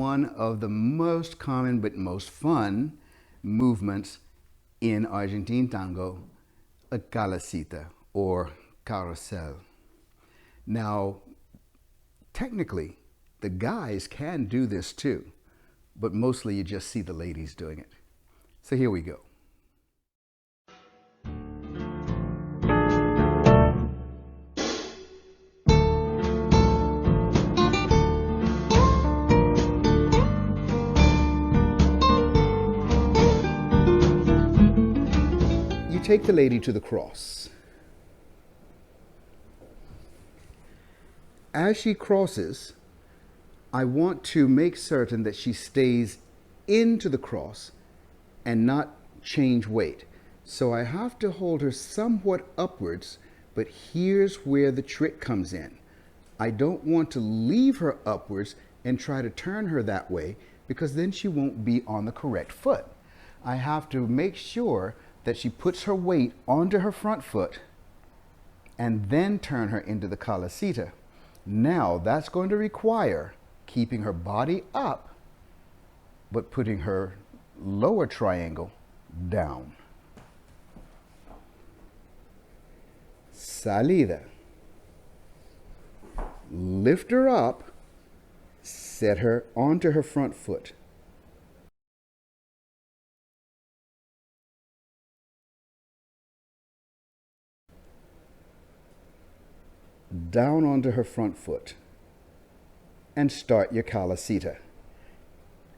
one of the most common but most fun movements in Argentine tango, a calecita or carousel. Now, technically, the guys can do this too, but mostly you just see the ladies doing it. So here we go. You take the lady to the cross. As she crosses, I want to make certain that she stays into the cross and not change weight. So I have to hold her somewhat upwards, but here's where the trick comes in. I don't want to leave her upwards and try to turn her that way, because then she won't be on the correct foot. I have to make sure that she puts her weight onto her front foot and then turn her into the calecita. Now that's going to require keeping her body up, but putting her lower triangle down. Salida. Lift her up, set her onto her front foot. Down onto her front foot and start your calecita.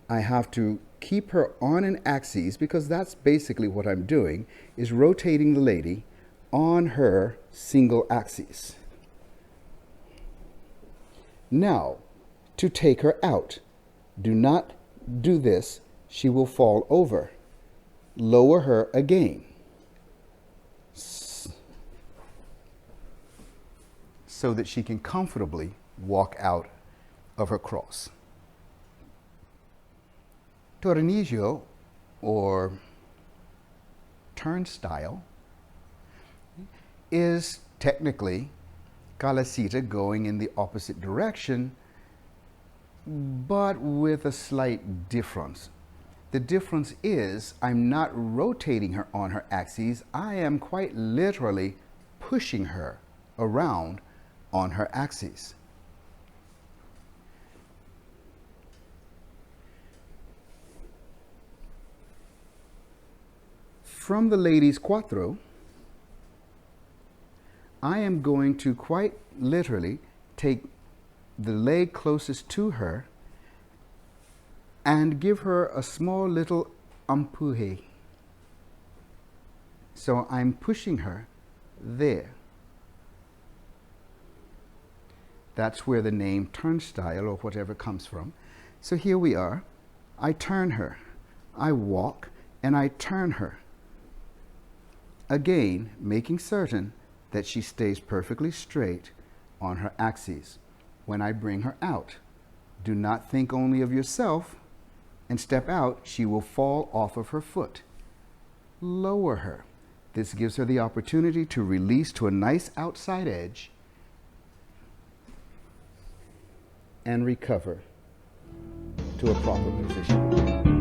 I have to keep her on an axis, because that's basically what I'm doing, is rotating the lady on her single axis. Now, to take her out, do not do this, she will fall over. Lower her again. So that she can comfortably walk out of her cross. Tornillo, or turnstile, is technically calecita going in the opposite direction, but with a slight difference. The difference is I'm not rotating her on her axis, I am quite literally pushing her around on her axis. From the ladies cuatro, I am going to quite literally take the leg closest to her and give her a small little empuje. So I'm pushing her there. That's where the name turnstile or whatever comes from. So here we are. I turn her. I walk and I turn her. Again, making certain that she stays perfectly straight on her axis. When I bring her out, do not think only of yourself and step out. She will fall off of her foot. Lower her. This gives her the opportunity to release to a nice outside edge and recover to a proper position.